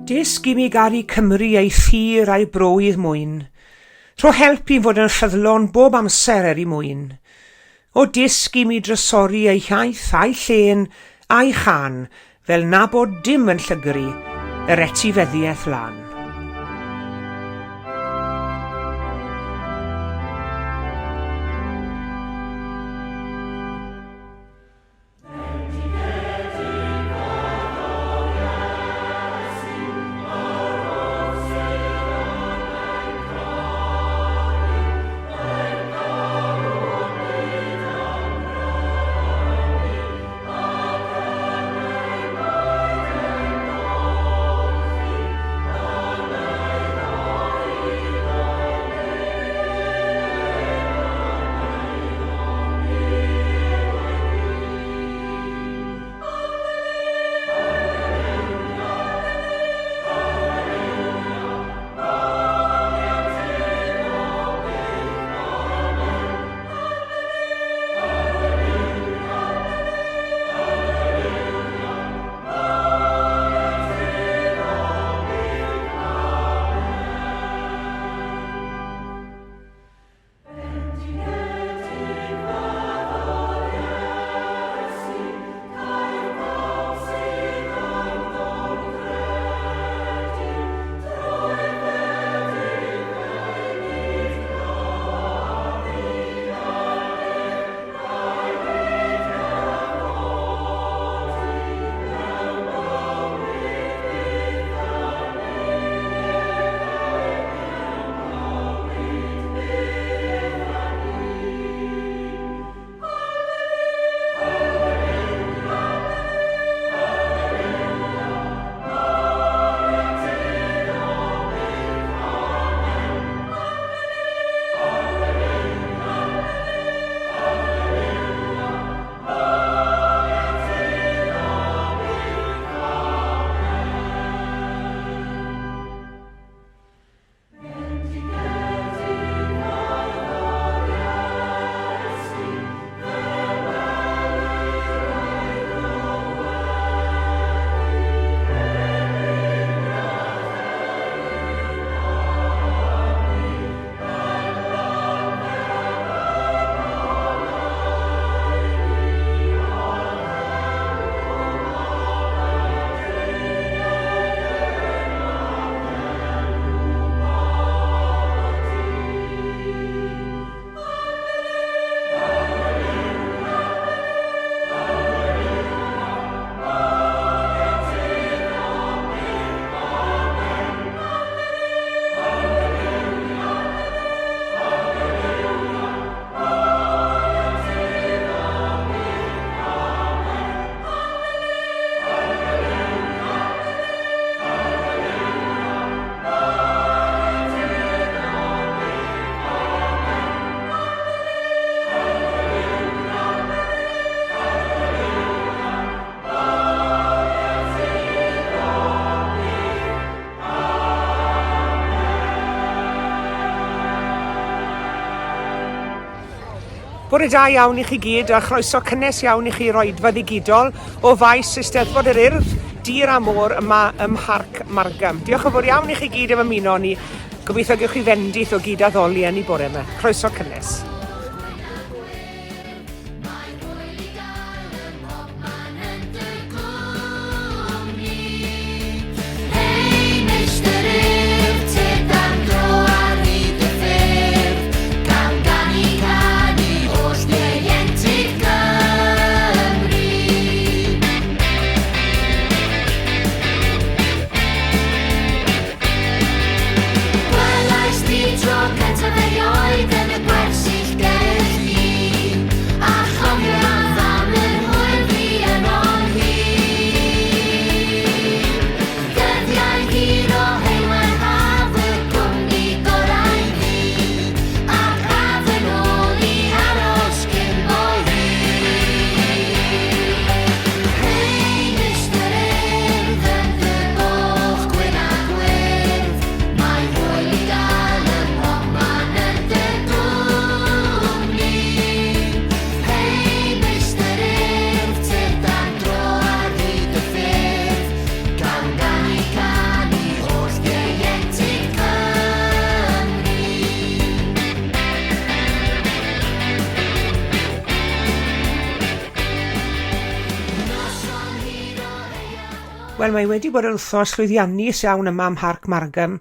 Dysg i mi gari Cymru ei thir a'i broedd mwyn. Rho help i fod yn ffyddlon bob amser ei mwyn. O dysg i mi drysori ei hiaith a'i llên a'i chan, fel nabod dim yn llygru, yr etifeddiaeth lan. Bore da iawn i chi gyd a chroeso cynnes iawn i chi roedfa ddigidol o faes Eisteddfod yr Urdd, dir a môr yma ym Parc Margam. Diolch yn fawr iawn i chi gyd am ymuno ni. Gobeithio gewch chi fendith o gyd addoli yn ei bore yma. Croeso cynnes. Tro cyntaf erioed yn y gwersi Wel, mae wedi bod yn wythnos llwyddiannus iawn yma ym Mharc Margam.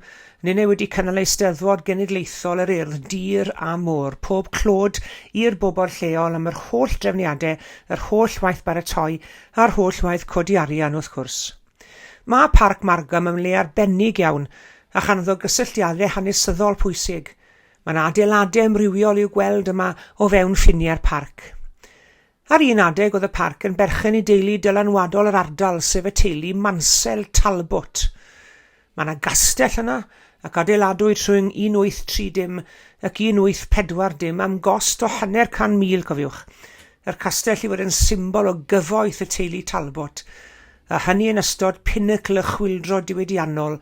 Nyn ni wedi cynnal Eisteddfod genedlaethol yr Urdd, dir a môr, pob clod i'r bobl lleol am yr holl drefniadau, yr holl waith baratoi a'r holl waith codi arian wrth gwrs. Mae Parc Margam yn le arbennig iawn a chanddo gysylltiadau hanesyddol pwysig. Mae'n adeiladau amrywiol i'w gweld yma o fewn ffiniau'r parc. Ar un adeg oedd y parc yn berchen i deulu dylanwadol yr ardal sef y teulu Mansell Talbot. Mae yna gastell yna ac adeiladwyd rhwng 1830 ac 1840 am gost o £100,000 cofiwch. Yr castell i fod yn symbol o gyfoeth y teulu Talbot, a hynny yn ystod pinacl y chwyldro diwydiannol,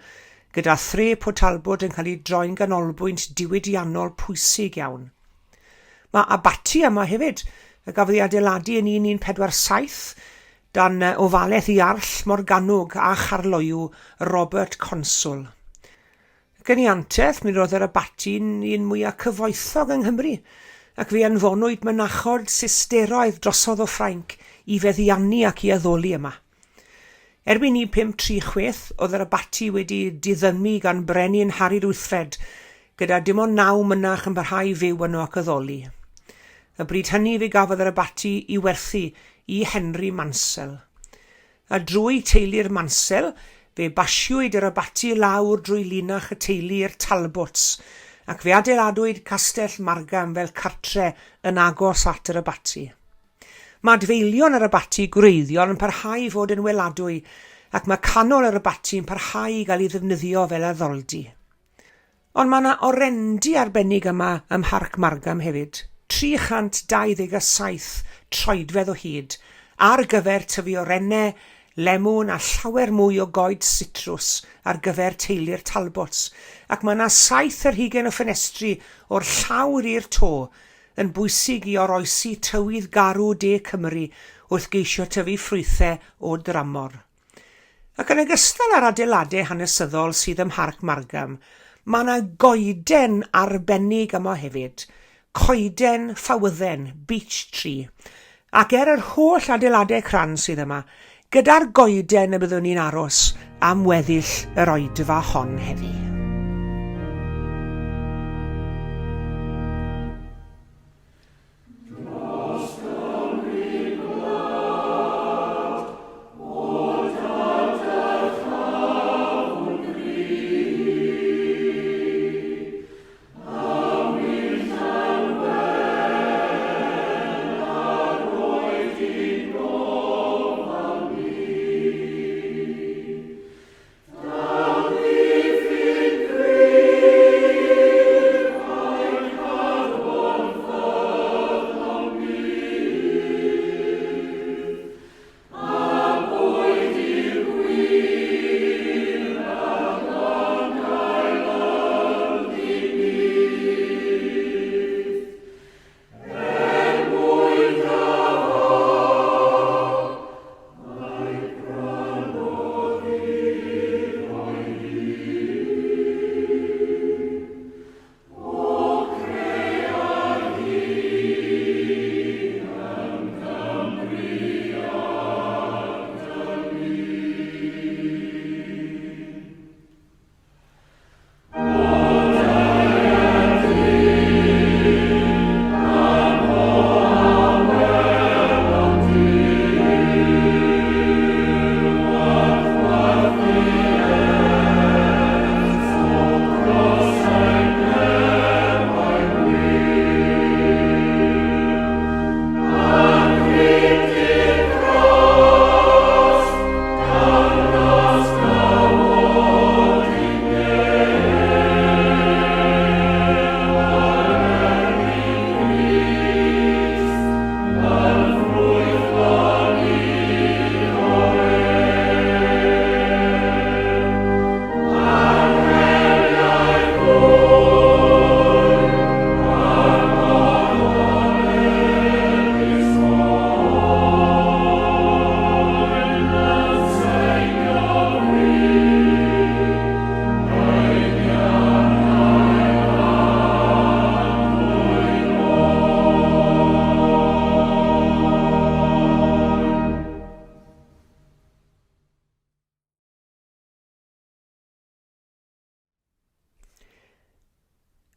gyda threp o Talbot yn cael ei droi'n ganolbwynt diwydiannol pwysig iawn. Mae abati yma hefyd, a gafodd ei adeiladu yn 1147 dan ofalaeth iarll Morganog a charloiw Robert Consul. Ac yn ei anteth, mi roedd yr abati'n un mwyaf cyfoethog yng Nghymru, ac fe anfonwyd mynachod sisteroedd drosodd o Ffrainc i feddiannu ac i addoli yma. Erbyn 1536, oedd yr abati wedi diddymu gan brenin Harri'r Wythred, gyda dim ond 9 mynach yn barhau fyw yno ac addoli. Y bryd hynny fe gafodd yr abati i werthu i Henry Mansell. A drwy teulu'r Mansell, fe basiwyd yr abati lawr drwy linach y teulu'r Talbots, ac fe adeiladwyd castell Margam fel cartre yn agos at yr abati. Mae adfeilion yr abati gwreiddiol yn parhau fod yn weladwy, ac mae canol yr abati yn parhau i gael ei ddefnyddio fel addoldy. Ond mae yna orendi arbennig yma ym Mharc Margam hefyd. 327 troedfedd o hyd, ar gyfer tyfu orennau, lemwn a llawer mwy o goed citrws ar gyfer teulu'r Talbots, ac mae yna 720 o ffenestri o'r llawr i'r to yn bwysig i oroesi tywydd garw de Cymru wrth geisio tyfu ffrwythau o dramor. Ac yn ogystal â'r adeiladau hanesyddol sydd ym Mharc Margam, mae yna goeden arbennig yma hefyd, coeden Ffawydden, beech tree, ac yr holl adeiladau cran sydd yma, gyda'r goeden y byddwn ni'n aros am weddill yr oedfa hon heddi. Feel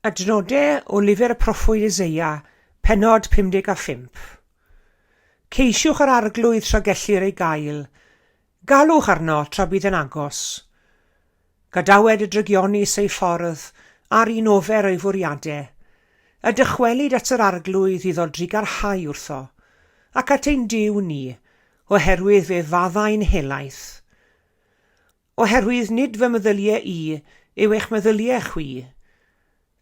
Adnodau o lyfr y proffwyd Eseia, pennod 55. Ceisiwch yr arglwydd tra gellir ei gael. Galwch arno tra bydd yn agos. Gadawed y drygionis ei ffordd, ar un ofer ei fwriadau. A dychwelid at yr arglwydd iddo drigarhau wrtho, ac at ein Duw ni, oherwydd fe faddau'n helaeth. Oherwydd nid fy meddyliau i, yw eich meddyliau chwi,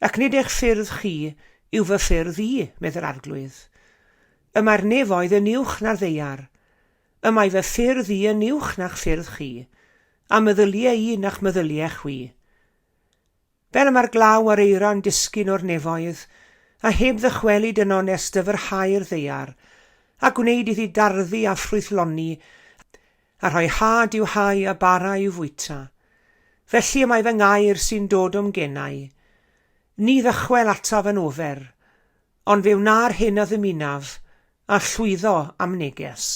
ac nid eich ffyrdd chi yw fy ffyrdd i, meddy'r arglwydd. Y mae'r nefoedd yn uwch na'r ddeiar, y mae fy ffyrdd i yn uwch na'ch ffyrdd chi, a meddyliau i na'ch meddyliau chwi. Fel y mae'r glaw ar eira'n disgyn o'r nefoedd, a heb ddychwelyd yn onest dyfrhau'r ddeiar, a gwneud iddi darddu a ffrwythloni, a rhoi had i'w hau a bara i'w fwyta. Felly y mae fy ngair sy'n dod o'm gennau. Ni ddychwel ataf yn ofer, ond fe wna'r hyn a ddymunaf, a llwyddo am neges.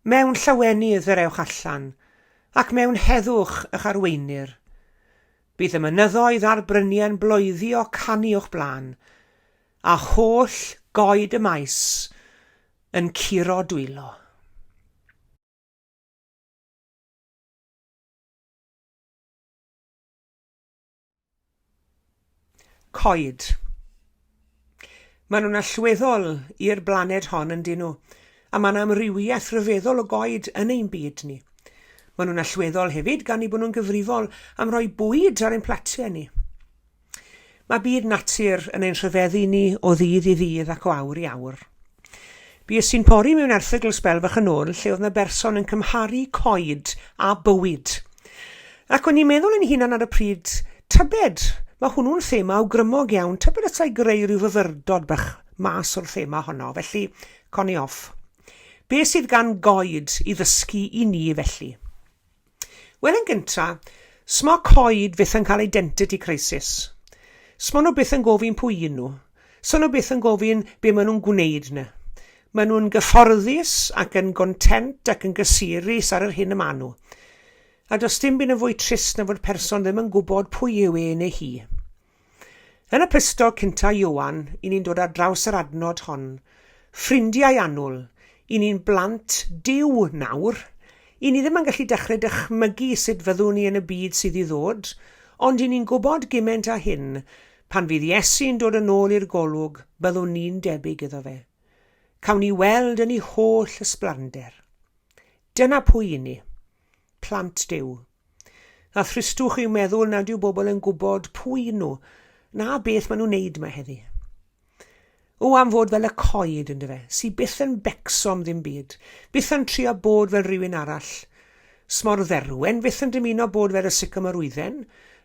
Mewn llawenydd yr ewch allan, ac mewn heddwch eich arweinir. Bydd y mynyddoedd a'r bryniau'n bloeddi o canu o'ch blaen, a holl goed y maes yn curo dwylo. Coed. Maen nhw'n allweddol i'r blaned hon yn dyn nhw, a mae'n amrywiaeth rhyfeddol o goed yn ein byd ni. Maen nhw'n allweddol hefyd gan ei bod nhw'n gyfrifol am roi bwyd ar ein platiau ni. Mae byd natur yn ein rhyfeddu ni o ddydd i ddydd ac o awr i awr. Bues sy'n pori mewn erthygl sbel fach yn ôl lle oedd yna berson yn cymharu coed a bywyd. Ac o'n i'n meddwl yn hunan ar y pryd, tybed, mae hwnnw'n thema awgrymog iawn, tybed at ei greu rhyw fyfyrdod bach mas o'r thema honno, felly coni off. Be sydd gan goed i ddysgu i ni felly? Wel yn gyntaf, sma coed fyth yn cael identity crisis. Sma nhw byth yn gofyn pwy un nhw. So nhw byth yn gofyn be maen nhw'n gwneud na. Maen nhw'n gyfforddus ac yn gontent ac yn gysurus ar yr hyn y maen nhw. A does dim byd yn fwy trist na fod person ddim yn gwybod pwy yw e neu hi. Yn y epistol cynta Ioan, i ni'n dod ar draws yr adnod hon, ffrindiau annwl, i ni'n blant Duw nawr, i ni ddim yn gallu dechrau dychmygu sut fyddwn ni yn y byd sydd i ddod, ond i ni'n gwybod gymaint â hyn, pan fydd Iesu'n dod yn ôl i'r golwg, byddwn ni'n debyg iddo fe. Cawn ni weld yn ei holl ysblander. Dyna pwy i ni. Plant Duw. A thristwch i'w meddwl nad yw bobl yn gwybod pwy nhw, na beth maen nhw'n neud yma heddi. O am fod fel y coed yn dyfe, sy'n byth yn becsom ddim byd, byth yn trio bod fel rhywun arall. Smor dderwen byth yn dymuno bod fel y sycamorwydden,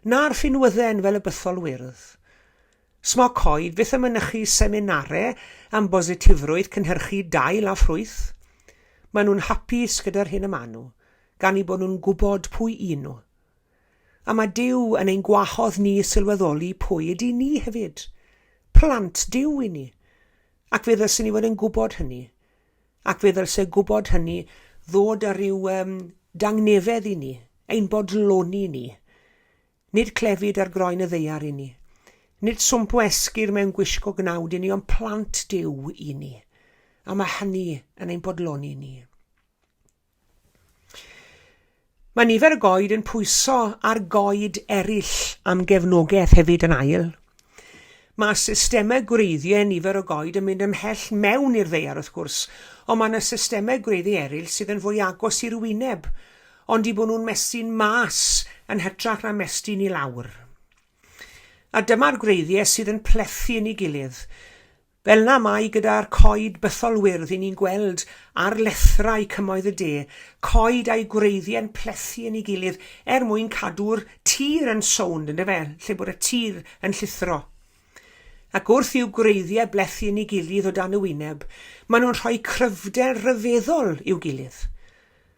na'r ffinwydden fel y bythol wyrdd. Smor coed byth yn mynychu seminare am bositifrwydd cynhyrchu dail a ffrwyth. Maen nhw'n hapus gyda'r hyn y maen nhw, gan i bod nhw'n gwybod pwy un nhw. A mae Duw yn ein gwahodd ni sylweddoli pwy ydy ni hefyd. Plant Duw i ni. Ac fe ddylsyn ni fod yn gwybod hynny. Ac fe ddylsyn gwybod hynny ddod ar ryw dangnefedd i ni, ein bodloni ni. Nid clefyd ar groen y ddeiar i ni. Nid swmp o esgir mewn gwisgo gnawd i ni, ond plant Duw i ni. A mae hynny yn ein bodloni ni. Mae nifer y goed yn pwyso ar goed eraill am gefnogaeth hefyd yn ail. Mae systemau gwreiddiau nifer o goed yn mynd ymhell mewn i'r ddeiar wrth gwrs, ond mae yna systemau gwreiddi eraill sydd yn fwy agos i'r wyneb, ond i bod nhw'n mesu'n mas yn hytrach na mestyn i lawr. A dyma'r gwreiddiau sydd yn plethu yn ei gilydd. Fel na mae gyda'r coed bythol wyrdd i ni'n gweld ar lethrau cymoedd y de, coed a'i gwreiddiau'n plethu yn ei gilydd mwyn cadw'r tir yn sownd, ynddo fe, lle bod y tir yn llithro. Ac wrth i'w gwreiddiau blethu yn ei gilydd o dan y wyneb, maen nhw'n rhoi cryfder ryfeddol i'w gilydd.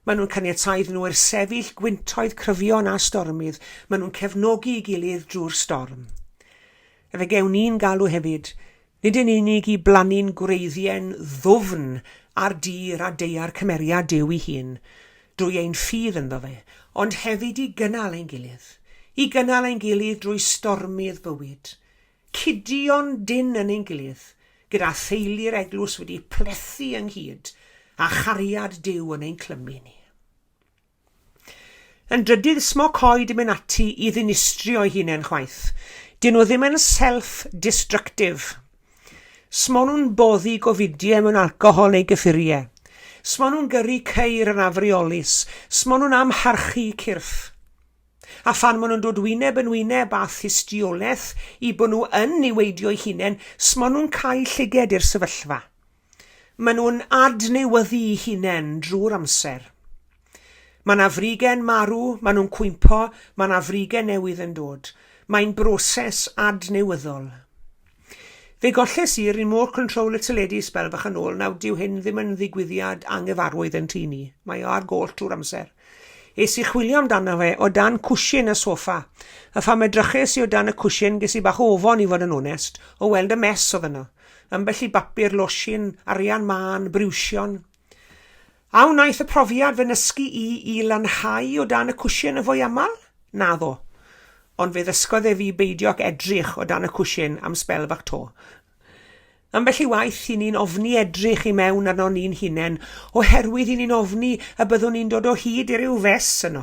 Maen nhw'n caniatáu nhw i'r sefyll gwyntoedd cryfion a stormydd, maen nhw'n cefnogi ei gilydd drwy'r storm. A fe gewn ni'n galw hefyd, nid yn unig i blannu'n gwreiddiau'n ddwfn ar dir a deiar cymeriad Duw ei hun, drwy ein ffydd ynddo fe, ond hefyd i gynnal ein gilydd, i gynnal ein gilydd drwy stormydd bywyd. Cudio'n dyn yn ein gilydd, gyda theulu'r eglwys wedi plethu ynghyd a chariad Duw yn ein clymu ni. Yn drydydd, smo coed yn mynd ati i ddinistrio ei hunain chwaith. Dyn nhw ddim yn self-destructive. Smo nhw'n boddi gofidiau mewn alcohol neu gyffuriau. Smo nhw'n gyrru ceir yn afriolus. Smo nhw'n amharchu cyrff. A phan maen nhw'n dod wyneb yn wyneb â thystiolaeth i bod nhw yn niweidio eu hunain, smo nhw'n cael llyged i'r sefyllfa. Maen nhw'n adnewyddu eu hunain drwy'r amser. Mae yna frigen marw, maen nhw'n cwympo, mae yna frigen newydd yn dod. Mae'n broses adnewyddol. Fe golles i'r un môr control y teledu sbel bach yn ôl, nawr dyw hyn ddim yn ddigwyddiad anghyfarwydd yn tŷ ni. Mae o ar goll trwy'r amser. Es i chwilio amdano fe o dan cwsyn y soffa. A phan edryches i o dan y cwsyn, ges i bach o ofon i fod yn onest, o weld y mes oedd yno. Ambell i bapur, losin, arian man, briwsion. A wnaeth y profiad fy nysgu i lanhau o dan y cwsyn y fwy aml? Naddo. Ond fe ddysgodd e fi beidio ac edrych o dan y cwsyn am sbel bach to. Ambell i waith i ni'n ofni edrych i mewn arno ni'n hunain, oherwydd i ni'n ofni y byddwn ni'n dod o hyd i ryw fes yno.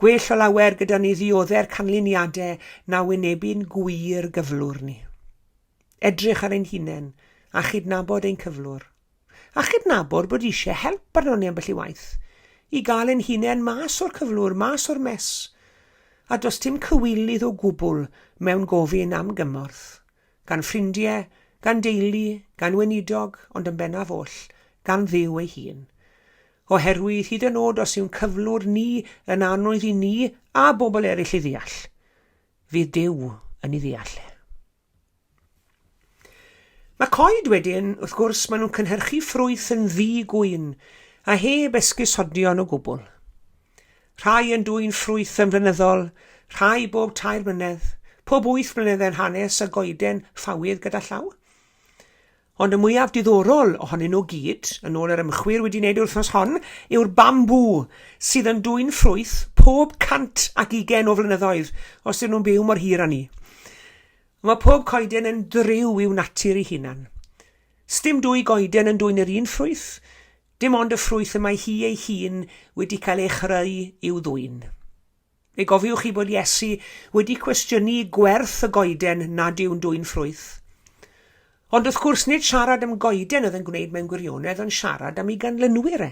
Gwell o lawer gyda ni ddioddau'r canlyniadau na wynebu'n gwir gyflwr ni. Edrych ar ein hunain a chydnabod ein cyflwr. A chydnabod bod eisiau help arno ni ambell i waith. I gael ein hunain mas o'r cyflwr, mas o'r mes. A does dim cywilydd o gwbl mewn gofyn am gymorth. Gan ffrindiau, gan deulu, gan weinidog, ond yn bennaf oll, gan Dduw ei hun. Oherwydd hyd yn oed os yw'n cyflwr ni yn anodd i ni a bobl eraill i ddeall. Fydd Duw yn ei ddeall. Mae coed wedyn, wrth gwrs, maen nhw'n cynhyrchu ffrwyth yn ddi-gwyn a heb esgusodion o gwbl. Rhai yn dwy'n ffrwyth yn flynyddol, rhai bob 3 mlynedd, pob 8 mlynedd yn hanes y goeden ffawydd gyda llaw. Ond y mwyaf diddorol ohonyn nhw gyd, yn ôl yr ymchwil wedi wneud wrthnos hon, yw'r bambŵ sydd yn dwy'n ffrwyth pob 120 o flynyddoedd, os ydyn nhw'n byw mor hir â ni. Mae pob coeden yn driw i'w natur ei hunan. Sdim 2 goeden yn dwy'n yr un ffrwyth, dim ond y ffrwyth y mae hi ei hun wedi cael ei chreu i'w ddwyn. Fe gofiwch chi bod Iesu wedi cwestiynu gwerth y goeden nad yw'n dwy'n ffrwyth. Ond wrth gwrs nid siarad am goeden oedd yn gwneud mewn gwirionedd, ond siarad am ei ganlynwyr e.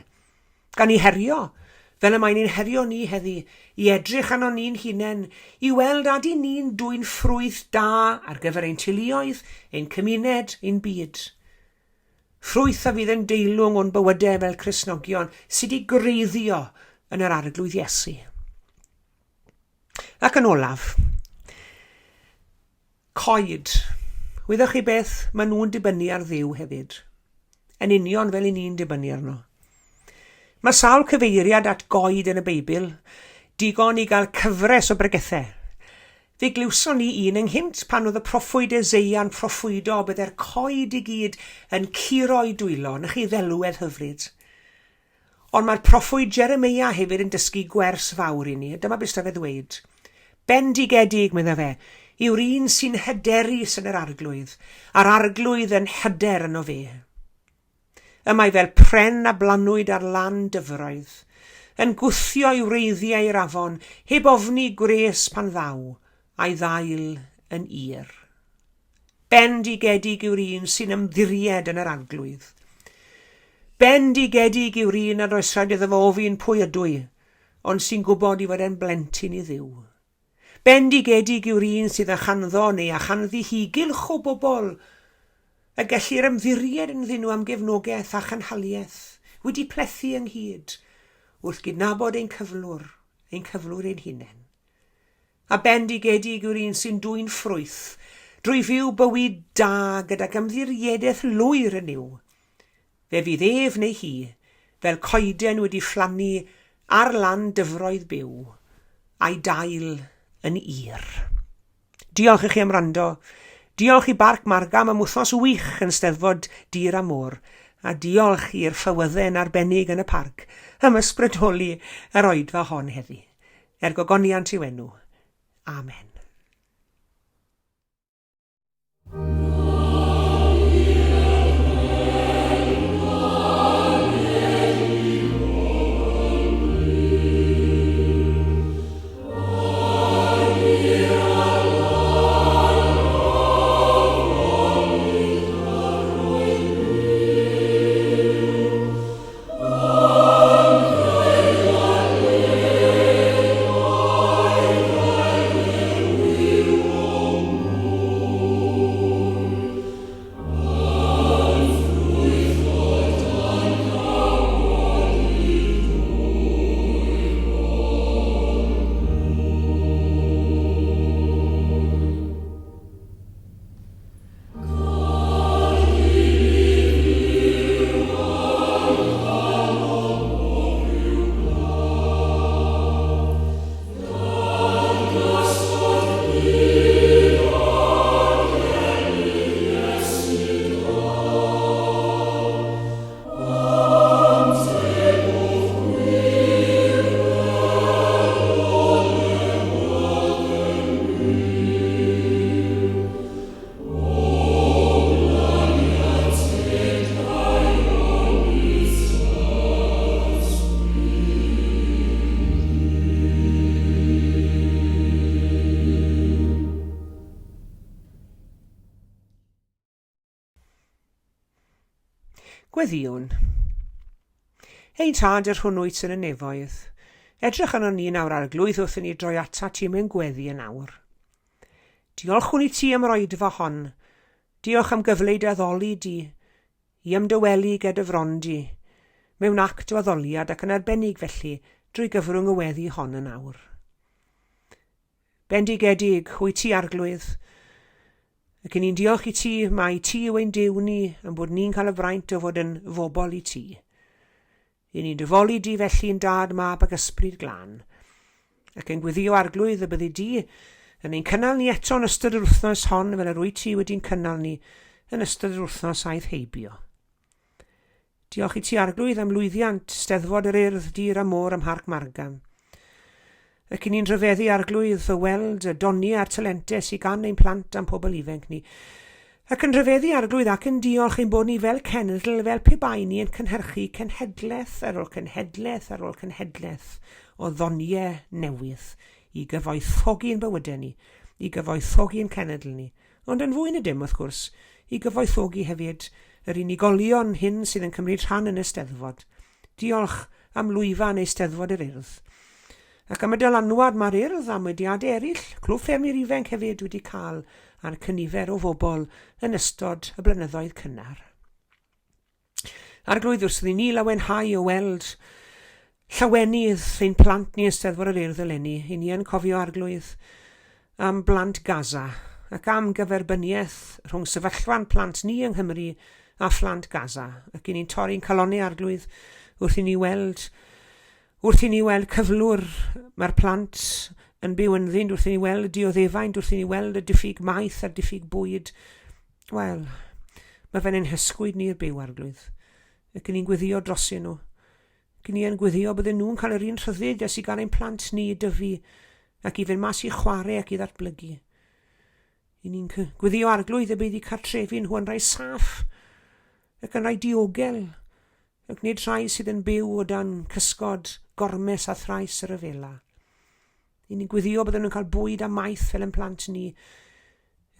Gan ei herio, fel y mae'n ein herio ni heddi, i edrych arno ni'n hunain, i weld adi ni'n dwy'n ffrwyth da ar gyfer ein teuluoedd, ein cymuned, ein byd. Ffrwyth a fydd yn deilwng o'n bywydau fel Cristnogion sydd wedi greiddio yn yr arglwydd Iesu. Ac yn olaf, coed. Wyddwch chi beth, maen nhw'n dibynnu ar Dduw hefyd. Yn union fel i ni'n dibynnu arno. Mae sawl cyfeiriad at goed yn y Beibl, digon i gael cyfres o bregethau. Fe glywson ni un ynghynt pan oedd y proffwyd Eseia'n proffwydo byddai'r coed i gyd yn curo'i dwylo, na chi ddelwedd hyfryd. Ond mae'r proffwyd Jeremia hefyd yn dysgu gwers fawr i ni. Dyma beth fe ddweud. Bendigedig, medda fe, yw'r un sy'n hyderus yn yr arglwydd, a'r arglwydd yn hyder yno fe. Y mae fel pren a blanwyd ar lan dyfroedd, yn gwthio i'w wreiddiau i'r afon, heb ofni gwres pan ddaw, a'i ddail yn ir. Bendigedig yw'r un sy'n ymddiried yn yr arglwydd. Bendigedig yw'r un nad oes rhaid iddo fo ofyn pwy ydw i, ond sy'n gwybod i fod e'n blentyn i Dduw. Bendigedig yw'r un sydd yn chanddo neu a chanddu higylch o bobl, y gellir ymddiried yn ddyn nhw am gefnogaeth a chanhaliaeth, wedi plethu ynghyd, wrth gydnabod ein cyflwr ein hunain. A bendigedig yw'r un sy'n dwy'n ffrwyth, drwy fyw bywyd da gydag ymddiriedeth lwyr yn yw. Fe fydd ef neu hi, fel coeden wedi fflannu ar lan dyfroedd byw, a'i dail yn ir. Diolch i chi am wrando. Diolch i Parc Margam am wythnos wych yn Eisteddfod dir a môr, a diolch i'r Ffawydden arbennig yn y Parc am ysbrydoli yr oedfa hon heddi. gogoniant i'w enw. Amen. Gweddiwn. Ein tad yr hwnnwyt yn y nefoedd. Edrych arno ni nawr arglwydd wrth i ni droi ata ti mewn gweddi yn awr. Diolch hwn i ti am roedfa hon. Diolch am gyfle i addoli di, i ymdywelu gyda frondi, mewn act o addoliad ac yn arbennig felly drwy gyfrwng y weddi hon yn awr. Bendigedig, hwy ti arglwydd, ac ni'n diolch i ti mae ti yw ein Duw ni am bod ni'n cael y fraint o fod yn fobol i ti. I ni'n dyfolu di felly yn dad, mab ac ysbryd glân, ac yn gweddio arglwydd y byddu di yn ein cynnal ni eto yn ystod yr wythnos hon fel yr wyt ti wedi'n cynnal ni yn ystod yr wythnos aeth heibio. Diolch i ti arglwydd am lwyddiant Eisteddfod yr Urdd dir a môr ym Parc Margam. Ac ni'n rhyfeddu arglwydd o weld y doniau a'r talentau sy'n gan ein plant am pobl ifanc ni. Ac yn rhyfeddu arglwydd ac yn diolch ein bod ni fel cenedl, fel pe bai ni yn cynhyrchu cenhedlaeth ar ôl cenhedlaeth ar ôl cenhedlaeth o ddoniau newydd i gyfoethogi'n bywydau ni, i gyfoethogi'n cenedl ni. Ond yn fwy na dim, wrth gwrs, i gyfoethogi hefyd yr unigolion hyn sydd yn cymryd rhan yn Eisteddfod. Diolch am lwyfan Eisteddfod yr Urdd. Ac am y dylanwad mae'r Urdd am mudiadau eraill, clwb ffermwyr ifanc hefyd wedi cael a'r cynifer o bobl yn ystod y blynyddoedd cynnar. Arglwydd wrth i ni lawenhau o weld llawenydd ein plant ni Eisteddfod yr Urdd eleni, i ni yn cofio arglwydd am blant Gaza ac am gyferbyniaeth rhwng sefyllfa'n plant ni yng Nghymru a phlant Gaza, ac i ni'n torri'n calonnau arglwydd wrth i ni weld cyflwr mae'r plant yn byw yn ddynd, wrth i ni weld y dioddefaint, wrth i ni weld y diffyg maith a'r diffyg bwyd. Wel, mae fe'n ein hysgwyd ni'r byw arglwydd. Ac ni'n gweddio drosyn nhw. Ac ni'n gweddio bydden nhw'n cael yr un rhyddid as i gael ein plant ni dyfu ac i fynd mas i chwarae ac i ddatblygu. Ni'n gweddio arglwydd y bydd i cartrefi nhw yn rhai saff ac yn rhai diogel ac nid rhai sydd yn byw o dan cysgod gormes a thrais yr yfela. Ni'n gweddio bydden nhw'n cael bwyd a maith fel yn plant ni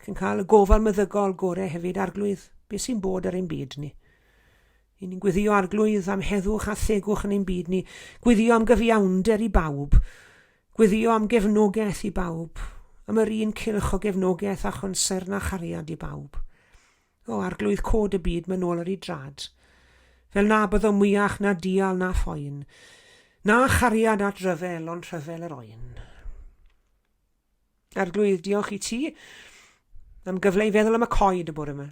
ac yn cael y gofal meddygol gorau hefyd arglwydd beth sy'n bod ar ein byd ni. Ni'n gweddio arglwydd am heddwch a thegwch yn ein byd ni, gweddio am gyfiawnder i bawb, gweddio am gefnogaeth i bawb, am yr un cylch o gefnogaeth a chonsern a chariad i bawb. O arglwydd cod y byd mae'n ôl ar ei drad, fel na bydd o mwyach na dial na phoen, na chariad at ryfel ond rhyfel yr oen. Arglwydd, diolch i ti am gyfle i feddwl am y coed y bore yma.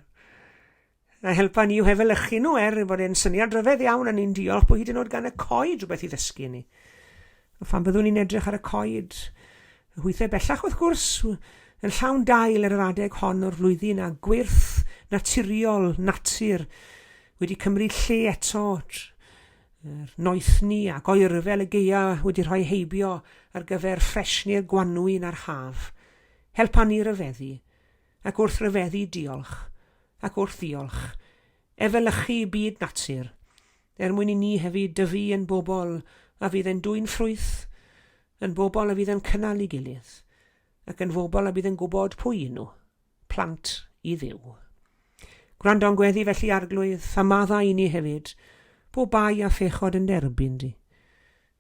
A helpa ni i'w hefelychu nhw bod e'n syniad ryfedd iawn a ni'n diolch bod hyd yn oed gan y coed rhywbeth i ddysgu ni. A phan byddwn ni'n edrych ar y coed, y hwythau bellach wrth gwrs, yn llawn dail ar yr adeg hon o'r flwyddyn a gwyrth naturiol, natur, wedi cymryd lle eto noethni ac oerfel y geia wedi rhoi heibio ar gyfer ffresni'r gwanwyn a'r haf. Helpa ni ryfeddu, ac wrth ryfeddu diolch, ac wrth ddiolch, efelychu byd natur, mwyn I ni hefyd dyfu yn bobl a fydd yn dwy'n ffrwyth, yn bobl a fydd yn cynnal I gilydd, ac yn bobl a fydd yn gwybod pwy nhw, plant I Dduw. Gwrando'n gweddi felly arglwydd, a madda I ni hefyd, bo bai a phechod yn derbyn di.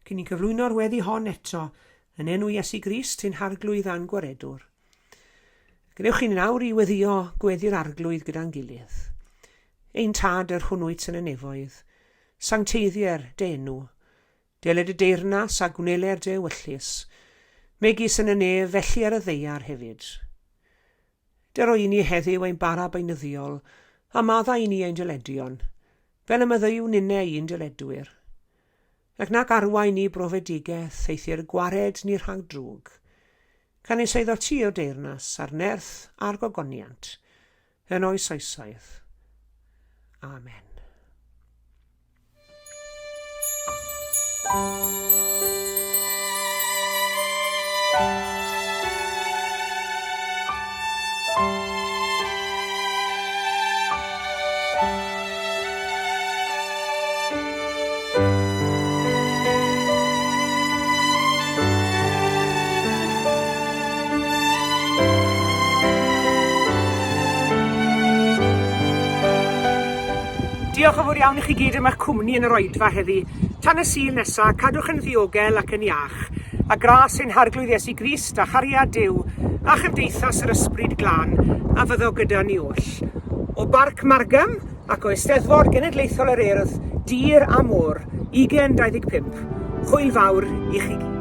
Cyn I cyflwyno'r weddi hon eto, yn enw Iesu Grist sy'n harglwydd a'n gwaredwr. Gwnewch chi nawr I weddio gweddi'r arglwydd gyda'n gilydd. Ein tad yr hwnnwyt yn y nefoedd, sancteiddiau'r denw, deled y deyrnas a gwneler de wyllus, megis yn y nef felly ar y ddeiar hefyd. Dero I ni heddiw ein bara beunyddiol, a madda I ni ein dyledion, fel y myddew nynne i'n dyledwyr. Ac nac arwain ni brofedigaeth eithir gwared ni rhag drwg, can ei seiddo ti o deyrnas a'r nerth a'r gogoniant, yn oes oesoedd. Amen. Diolch yn fawr iawn I chi gyd am eich cwmni yn yr oedfa heddi. Tan y sul nesaf, cadwch yn ddiogel ac yn iach, a gras ein harglwydd Iesu Grist a chariad Duw, a chymdeithas yr ysbryd glân, a fyddo gyda ni oll. O Parc Margam ac o Eisteddfod Genedlaethol yr Urdd, dir a môr, 2025. Hwyl fawr I chi gyd.